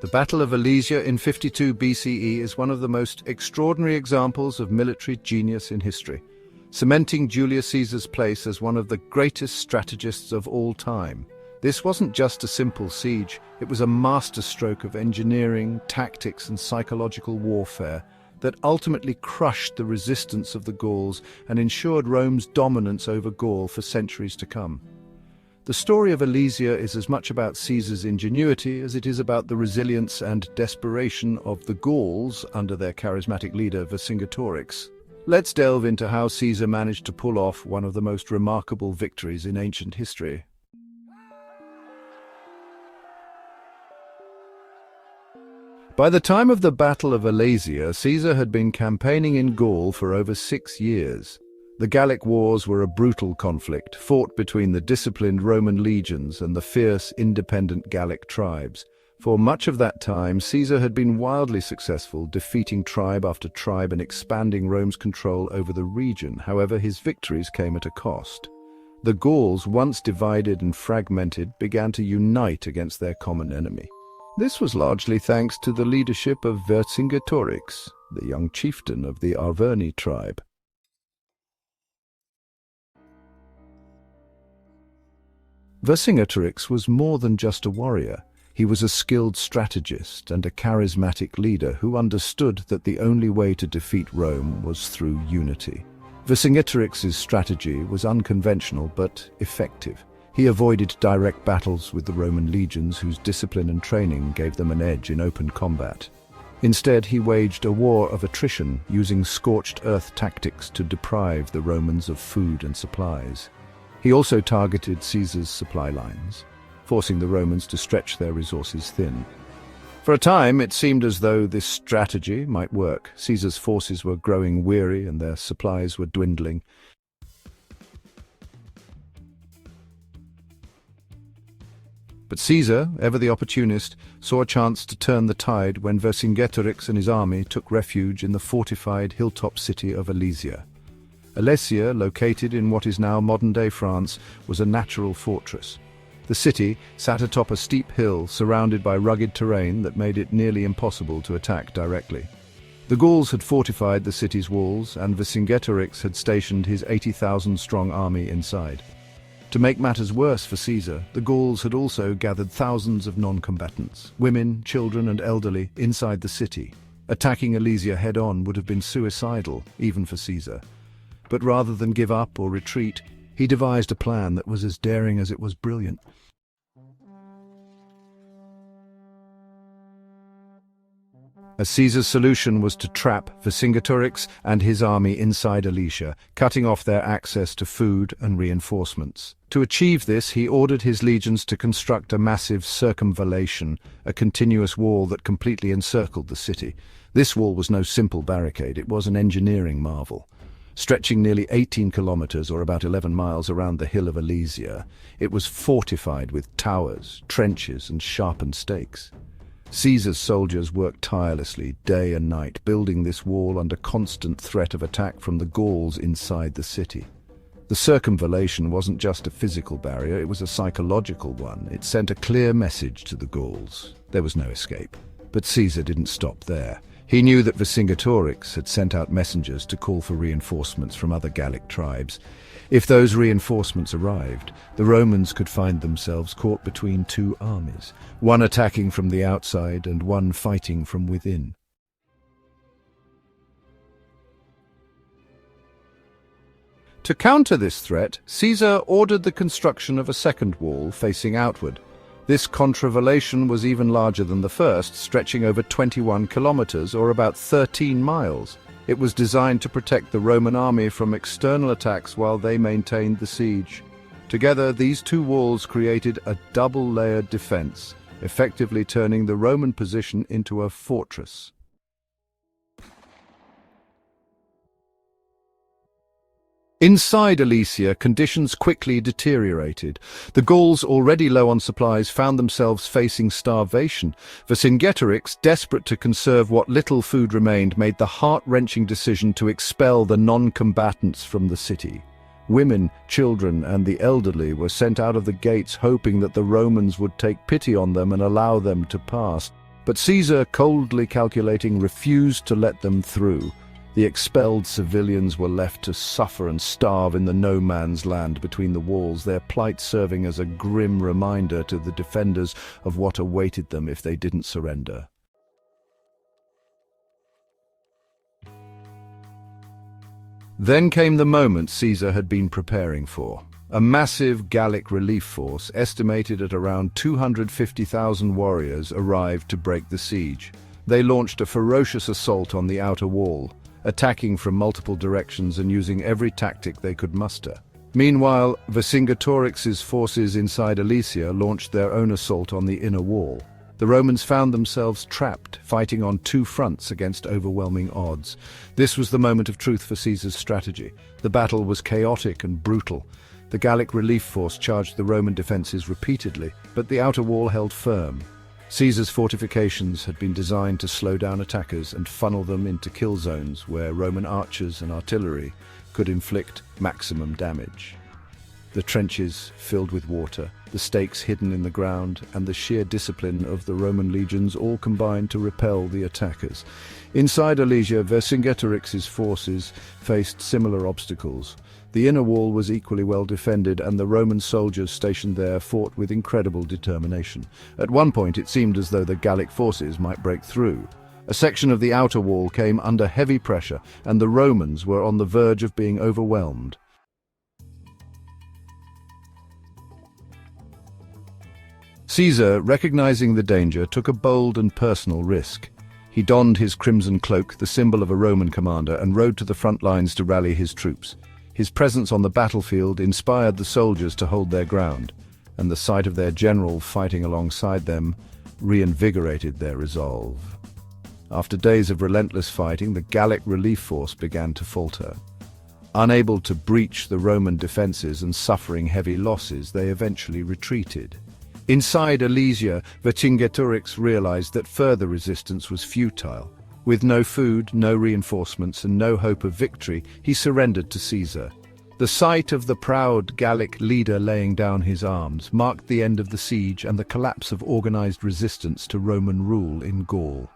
The Battle of Alesia in 52 BCE is one of the most extraordinary examples of military genius in history, cementing Julius Caesar's place as one of the greatest strategists of all time. This wasn't just a simple siege, it was a masterstroke of engineering, tactics, and psychological warfare that ultimately crushed the resistance of the Gauls and ensured Rome's dominance over Gaul for centuries to come. The story of Alesia is as much about Caesar's ingenuity as it is about the resilience and desperation of the Gauls under their charismatic leader Vercingetorix. Let's delve into how Caesar managed to pull off one of the most remarkable victories in ancient history. By the time of the Battle of Alesia, Caesar had been campaigning in Gaul for over 6 years. The Gallic Wars were a brutal conflict, fought between the disciplined Roman legions and the fierce, independent Gallic tribes. For much of that time, Caesar had been wildly successful, defeating tribe after tribe and expanding Rome's control over the region. However, his victories came at a cost. The Gauls, once divided and fragmented, began to unite against their common enemy. This was largely thanks to the leadership of Vercingetorix, the young chieftain of the Arverni tribe. Vercingetorix was more than just a warrior. He was a skilled strategist and a charismatic leader who understood that the only way to defeat Rome was through unity. Vercingetorix's strategy was unconventional but effective. He avoided direct battles with the Roman legions whose discipline and training gave them an edge in open combat. Instead, he waged a war of attrition, using scorched earth tactics to deprive the Romans of food and supplies. He also targeted Caesar's supply lines, forcing the Romans to stretch their resources thin. For a time, it seemed as though this strategy might work. Caesar's forces were growing weary and their supplies were dwindling. But Caesar, ever the opportunist, saw a chance to turn the tide when Vercingetorix and his army took refuge in the fortified hilltop city of Alesia. Alesia, located in what is now modern-day France, was a natural fortress. The city sat atop a steep hill surrounded by rugged terrain that made it nearly impossible to attack directly. The Gauls had fortified the city's walls, and Vercingetorix had stationed his 80,000-strong army inside. To make matters worse for Caesar, the Gauls had also gathered thousands of non-combatants, women, children, and elderly, inside the city. Attacking Alesia head-on would have been suicidal, even for Caesar. But rather than give up or retreat, he devised a plan that was as daring as it was brilliant. Caesar's solution was to trap Vercingetorix and his army inside Alesia, cutting off their access to food and reinforcements. To achieve this, he ordered his legions to construct a massive circumvallation, a continuous wall that completely encircled the city. This wall was no simple barricade, it was an engineering marvel. Stretching nearly 18 kilometers, or about 11 miles, around the hill of Alesia, it was fortified with towers, trenches, and sharpened stakes. Caesar's soldiers worked tirelessly, day and night, building this wall under constant threat of attack from the Gauls inside the city. The circumvallation wasn't just a physical barrier, it was a psychological one. It sent a clear message to the Gauls. There was no escape. But Caesar didn't stop there. He knew that Vercingetorix had sent out messengers to call for reinforcements from other Gallic tribes. If those reinforcements arrived, the Romans could find themselves caught between two armies, one attacking from the outside and one fighting from within. To counter this threat, Caesar ordered the construction of a second wall facing outward. This contravallation was even larger than the first, stretching over 21 kilometers, or about 13 miles. It was designed to protect the Roman army from external attacks while they maintained the siege. Together, these two walls created a double-layered defense, effectively turning the Roman position into a fortress. Inside Alesia, conditions quickly deteriorated. The Gauls, already low on supplies, found themselves facing starvation. Vercingetorix, desperate to conserve what little food remained, made the heart-wrenching decision to expel the non-combatants from the city. Women, children, and the elderly were sent out of the gates, hoping that the Romans would take pity on them and allow them to pass. But Caesar, coldly calculating, refused to let them through. The expelled civilians were left to suffer and starve in the no-man's land between the walls, their plight serving as a grim reminder to the defenders of what awaited them if they didn't surrender. Then came the moment Caesar had been preparing for. A massive Gallic relief force, estimated at around 250,000 warriors, arrived to break the siege. They launched a ferocious assault on the outer wall, attacking from multiple directions and using every tactic they could muster. Meanwhile, Vercingetorix's forces inside Alesia launched their own assault on the inner wall. The Romans found themselves trapped, fighting on two fronts against overwhelming odds. This was the moment of truth for Caesar's strategy. The battle was chaotic and brutal. The Gallic relief force charged the Roman defences repeatedly, but the outer wall held firm. Caesar's fortifications had been designed to slow down attackers and funnel them into kill zones where Roman archers and artillery could inflict maximum damage. The trenches filled with water, the stakes hidden in the ground, and the sheer discipline of the Roman legions all combined to repel the attackers. Inside Alesia, Vercingetorix's forces faced similar obstacles. The inner wall was equally well defended, and the Roman soldiers stationed there fought with incredible determination. At one point it seemed as though the Gallic forces might break through. A section of the outer wall came under heavy pressure, and the Romans were on the verge of being overwhelmed. Caesar, recognizing the danger, took a bold and personal risk. He donned his crimson cloak, the symbol of a Roman commander, and rode to the front lines to rally his troops. His presence on the battlefield inspired the soldiers to hold their ground, and the sight of their general fighting alongside them reinvigorated their resolve. After days of relentless fighting, the Gallic relief force began to falter. Unable to breach the Roman defenses and suffering heavy losses, they eventually retreated. Inside Alesia, Vercingetorix realized that further resistance was futile. With no food, no reinforcements, and no hope of victory, he surrendered to Caesar. The sight of the proud Gallic leader laying down his arms marked the end of the siege and the collapse of organized resistance to Roman rule in Gaul.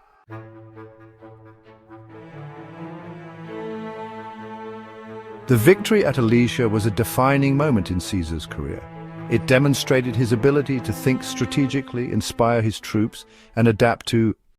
The victory at Alesia was a defining moment in Caesar's career. It demonstrated his ability to think strategically, inspire his troops, and adapt to